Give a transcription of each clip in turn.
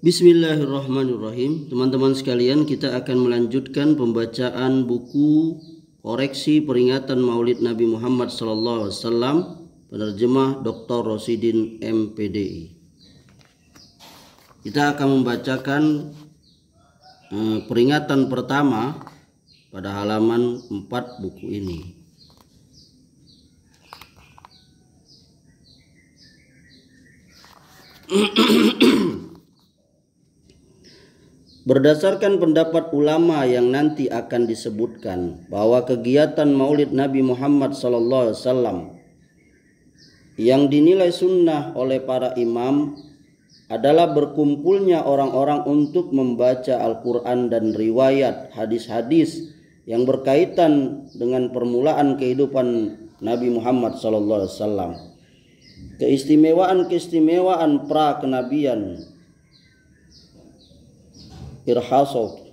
Bismillahirrahmanirrahim. Teman-teman sekalian, kita akan melanjutkan pembacaan buku Koreksi Peringatan Maulid Nabi Muhammad SAW, penerjemah Dr. Rosidin MPDI. Kita akan membacakan peringatan pertama pada halaman 4 buku ini. Berdasarkan pendapat ulama yang nanti akan disebutkan, bahwa kegiatan Maulid Nabi Muhammad SAW yang dinilai sunnah oleh para imam adalah berkumpulnya orang-orang untuk membaca Al-Quran dan riwayat hadis-hadis yang berkaitan dengan permulaan kehidupan Nabi Muhammad SAW, keistimewaan pra-kenabian, irhasot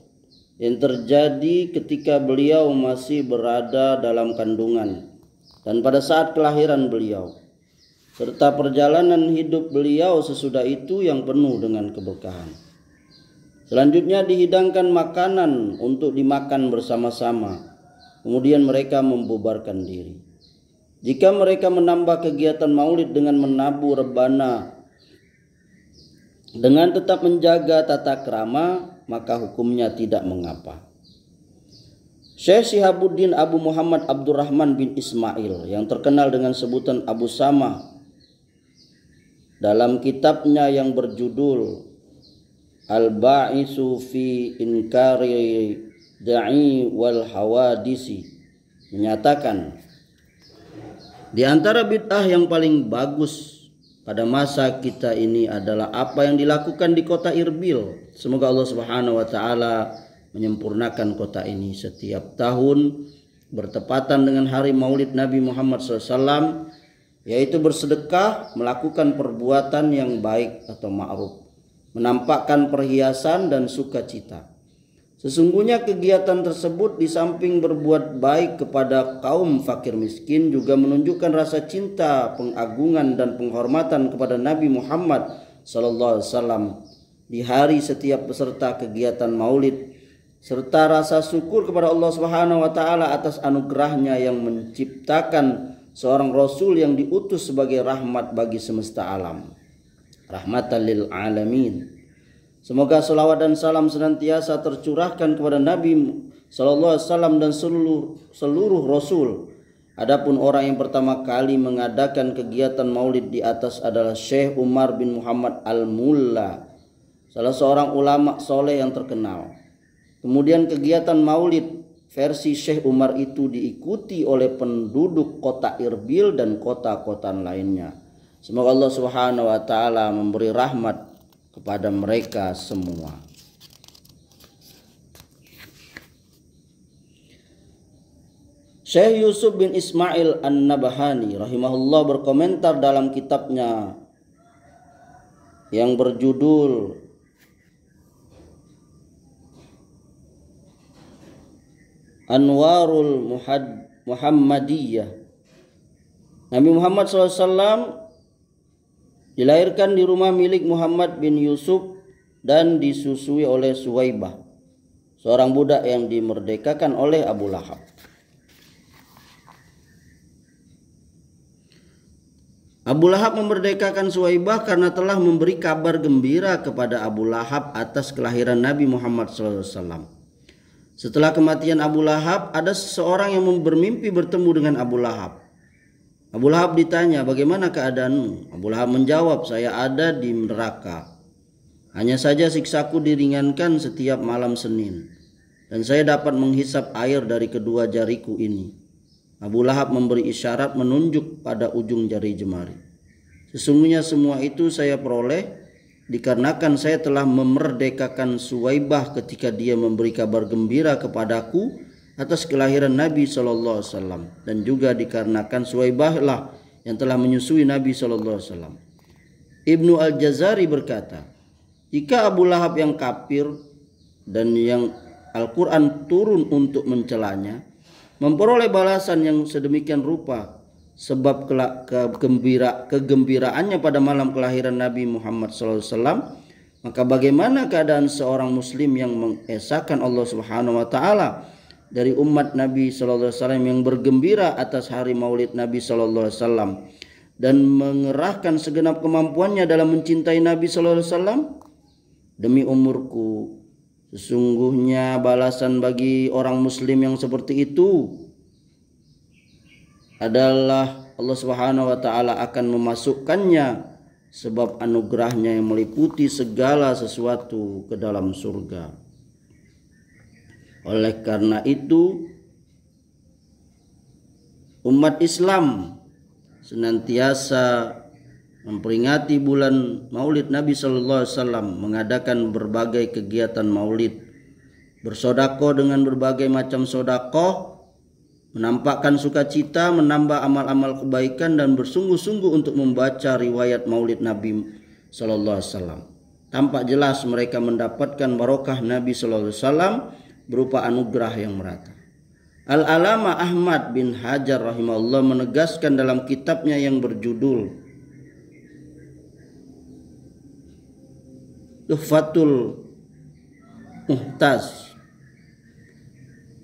yang terjadi ketika beliau masih berada dalam kandungan dan pada saat kelahiran beliau, serta perjalanan hidup beliau sesudah itu yang penuh dengan keberkahan. Selanjutnya dihidangkan makanan untuk dimakan bersama-sama, kemudian mereka membubarkan diri. Jika mereka menambah kegiatan maulid dengan menabur rebana dengan tetap menjaga tata krama, maka hukumnya tidak mengapa. Syekh Syihabuddin Abu Muhammad Abdurrahman bin Ismail yang terkenal dengan sebutan Abu Sama, dalam kitabnya yang berjudul Al-Ba'isu fi Inkari Da'i wal Hawadisi menyatakan, di antara bid'ah yang paling bagus pada masa kita ini adalah apa yang dilakukan di kota Irbil. Semoga Allah Subhanahu wa taala menyempurnakan kota ini setiap tahun bertepatan dengan hari Maulid Nabi Muhammad SAW, yaitu bersedekah, melakukan perbuatan yang baik atau ma'ruf, menampakkan perhiasan dan sukacita. Sesungguhnya kegiatan tersebut di samping berbuat baik kepada kaum fakir miskin juga menunjukkan rasa cinta, pengagungan dan penghormatan kepada Nabi Muhammad SAW di hari setiap peserta kegiatan maulid, serta rasa syukur kepada Allah Subhanahu wa taala atas anugerahnya yang menciptakan seorang rasul yang diutus sebagai rahmat bagi semesta alam, rahmatan lil alamin. Semoga salawat dan salam senantiasa tercurahkan kepada Nabi SAW dan seluruh Rasul. Adapun orang yang pertama kali mengadakan kegiatan maulid di atas adalah Syekh Umar bin Muhammad Al-Mulla, salah seorang ulama soleh yang terkenal. Kemudian kegiatan maulid versi Syekh Umar itu diikuti oleh penduduk kota Irbil dan kota-kota lainnya. Semoga Allah Subhanahu wa taala memberi rahmat kepada mereka semua. Syekh Yusuf bin Ismail An-Nabahani rahimahullah berkomentar dalam kitabnya yang berjudul Anwarul Muhammadiyah, Nabi Muhammad SAW dilahirkan di rumah milik Muhammad bin Yusuf dan disusui oleh Suwaibah, seorang budak yang dimerdekakan oleh Abu Lahab. Abu Lahab memerdekakan Suwaibah karena telah memberi kabar gembira kepada Abu Lahab atas kelahiran Nabi Muhammad SAW. Setelah kematian Abu Lahab, ada seseorang yang bermimpi bertemu dengan Abu Lahab. Abu Lahab ditanya, bagaimana keadaanmu? Abu Lahab menjawab, saya ada di neraka. Hanya saja siksaku diringankan setiap malam Senin, dan saya dapat menghisap air dari kedua jariku ini. Abu Lahab memberi isyarat menunjuk pada ujung jari jemari. Sesungguhnya semua itu saya peroleh dikarenakan saya telah memerdekakan Suwaibah ketika dia memberi kabar gembira kepadaku atas kelahiran Nabi SAW, dan juga dikarenakan Suwaibah lah yang telah menyusui Nabi SAW. Ibnu Al-Jazari berkata, jika Abu Lahab yang kafir dan yang Al-Quran turun untuk mencelanya memperoleh balasan yang sedemikian rupa sebab kegembiraannya pada malam kelahiran Nabi Muhammad SAW, Maka bagaimana keadaan seorang muslim yang mengesahkan Allah Subhanahu wa taala dari umat Nabi sallallahu alaihi wasallam yang bergembira atas hari Maulid Nabi sallallahu alaihi wasallam dan mengerahkan segenap kemampuannya dalam mencintai Nabi sallallahu alaihi wasallam? Demi umurku, sesungguhnya balasan bagi orang muslim yang seperti itu adalah Allah Subhanahu wa taala akan memasukkannya sebab anugerahnya yang meliputi segala sesuatu ke dalam surga. Oleh karena itu, umat Islam senantiasa memperingati bulan Maulid Nabi sallallahu alaihi wasallam, mengadakan berbagai kegiatan Maulid, bersedekah dengan berbagai macam sedekah, menampakkan sukacita, menambah amal-amal kebaikan dan bersungguh-sungguh untuk membaca riwayat Maulid Nabi sallallahu alaihi wasallam. Tampak jelas mereka mendapatkan barokah Nabi sallallahu alaihi wasallam berupa anugerah yang merata. Al-Alama Ahmad bin Hajar rahimahullah menegaskan dalam kitabnya yang berjudul Tuhfatul Muhtaz,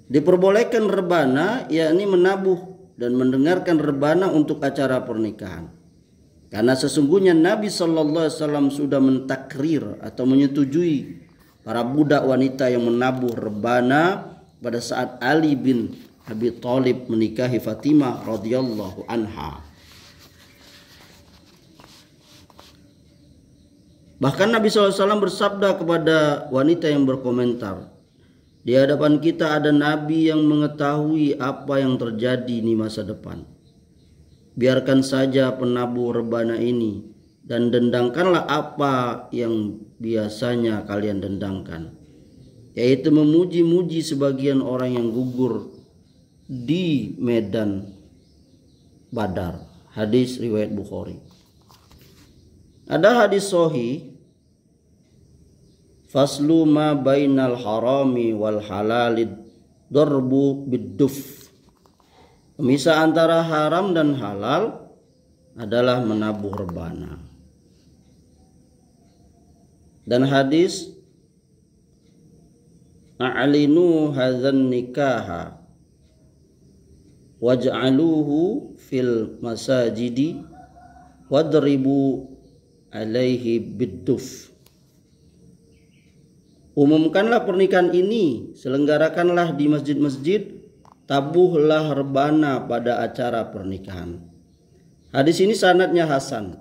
diperbolehkan rebana, yakni menabuh dan mendengarkan rebana untuk acara pernikahan. Karena sesungguhnya Nabi sallallahu alaihi wasallam sudah mentakrir atau menyetujui para budak wanita yang menabuh rebana pada saat Ali bin Abi Thalib menikahi Fatimah radhiyallahu anha. Bahkan Nabi SAW bersabda kepada wanita yang berkomentar, di hadapan kita ada Nabi yang mengetahui apa yang terjadi di masa depan. Biarkan saja penabuh rebana ini dan dendangkanlah apa yang biasanya kalian dendangkan, yaitu memuji-muji sebagian orang yang gugur di medan Badar. Hadis riwayat Bukhari. Ada hadis sahih, faslu ma bainal harami wal halalid darbu bidduf. Pemisah antara haram dan halal adalah menabuh rebana. Dan hadis a'linu hadzan nikaha waj'aluhu fil masajidi wadribu alaihi bidduf. Umumkanlah pernikahan ini, selenggarakanlah di masjid-masjid, tabuhlah rebana pada acara pernikahan. Hadis ini sanadnya hasan.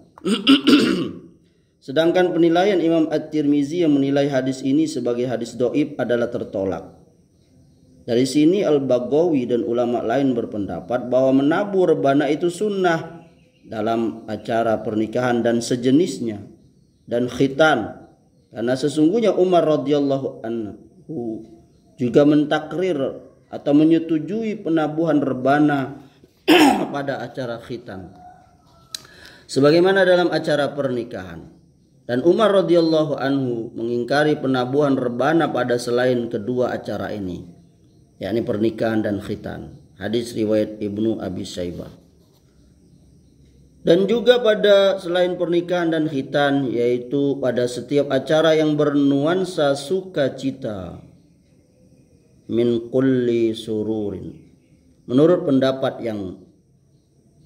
Sedangkan penilaian Imam At-Tirmizi yang menilai hadis ini sebagai hadis dhaif adalah tertolak. Dari sini Al-Baghawi dan ulama lain berpendapat bahwa menabuh rebana itu sunnah dalam acara pernikahan dan sejenisnya dan khitan, karena sesungguhnya Umar radhiyallahu anhu juga mentakrir atau menyetujui penabuhan rebana pada acara khitan sebagaimana dalam acara pernikahan, dan Umar radhiyallahu anhu mengingkari penabuhan rebana pada selain kedua acara ini, yakni pernikahan dan khitan. Hadis riwayat Ibnu Abi Syaibah. Dan juga pada selain pernikahan dan khitan, yaitu pada setiap acara yang bernuansa sukacita, min kulli sururin, menurut pendapat yang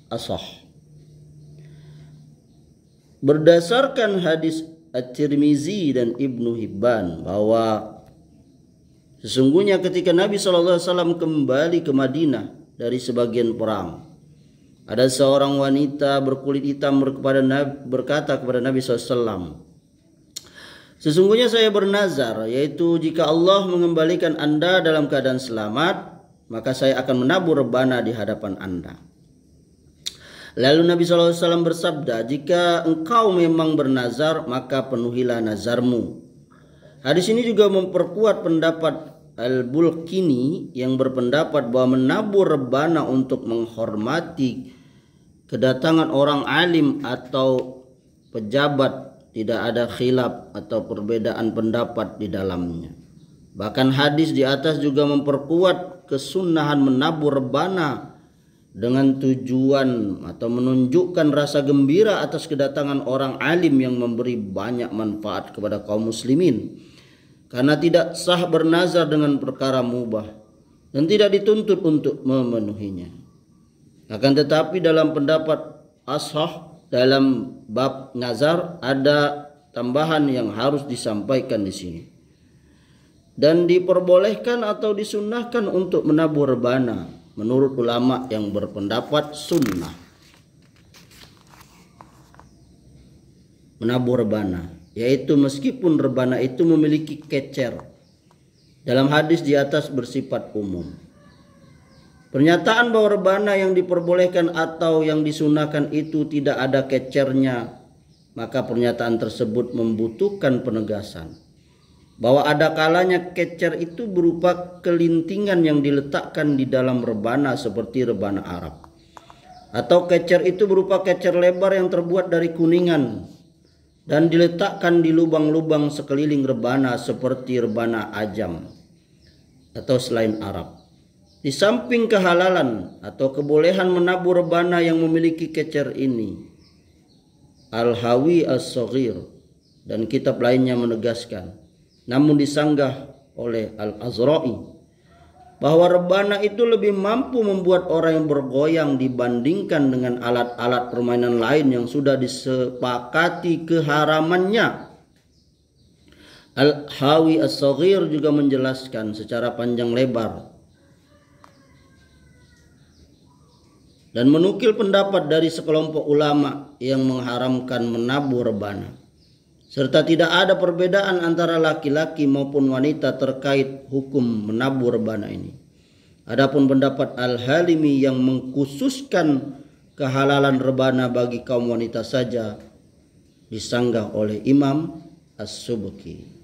asah. Berdasarkan hadis At-Tirmizi dan Ibnu Hibban bahwa sesungguhnya ketika Nabi SAW kembali ke Madinah dari sebagian perang, ada seorang wanita berkulit hitam berkata kepada Nabi SAW, sesungguhnya saya bernazar, yaitu jika Allah mengembalikan Anda dalam keadaan selamat, maka saya akan menabuh rebana di hadapan Anda. Lalu Nabi SAW bersabda, jika engkau memang bernazar, maka penuhilah nazarmu. Hadis ini juga memperkuat pendapat Al-Bulqini yang berpendapat bahwa menabuh rebana untuk menghormati kedatangan orang alim atau pejabat tidak ada khilaf atau perbedaan pendapat di dalamnya. Bahkan hadis di atas juga memperkuat kesunahan menabuh rebana dengan tujuan atau menunjukkan rasa gembira atas kedatangan orang alim yang memberi banyak manfaat kepada kaum muslimin, karena tidak sah bernazar dengan perkara mubah dan tidak dituntut untuk memenuhinya. Akan tetapi dalam pendapat ashah dalam bab nazar ada tambahan yang harus disampaikan di sini. Dan diperbolehkan atau disunnahkan untuk menabur rebana menurut ulama yang berpendapat sunnah. Menabur rebana, yaitu meskipun rebana itu memiliki kecer. Dalam hadis di atas bersifat umum. Pernyataan bahwa rebana yang diperbolehkan atau yang disunahkan itu tidak ada kecernya, maka pernyataan tersebut membutuhkan penegasan. Bahwa ada kalanya kecer itu berupa kelintingan yang diletakkan di dalam rebana seperti rebana Arab. Atau kecer itu berupa kecer lebar yang terbuat dari kuningan dan diletakkan di lubang-lubang sekeliling rebana seperti rebana Ajam atau selain Arab. Di samping kehalalan atau kebolehan menabur rebana yang memiliki kecer ini, Al-Hawi As-Saghir dan kitab lainnya menegaskan, namun disanggah oleh Al-Azra'i, bahwa rebana itu lebih mampu membuat orang yang bergoyang dibandingkan dengan alat-alat permainan lain yang sudah disepakati keharamannya. Al-Hawi As-Saghir juga menjelaskan secara panjang lebar dan menukil pendapat dari sekelompok ulama yang mengharamkan menabur rebana, serta tidak ada perbedaan antara laki-laki maupun wanita terkait hukum menabur rebana ini. Adapun pendapat Al-Halimi yang mengkhususkan kehalalan rebana bagi kaum wanita saja disanggah oleh Imam As-Subki.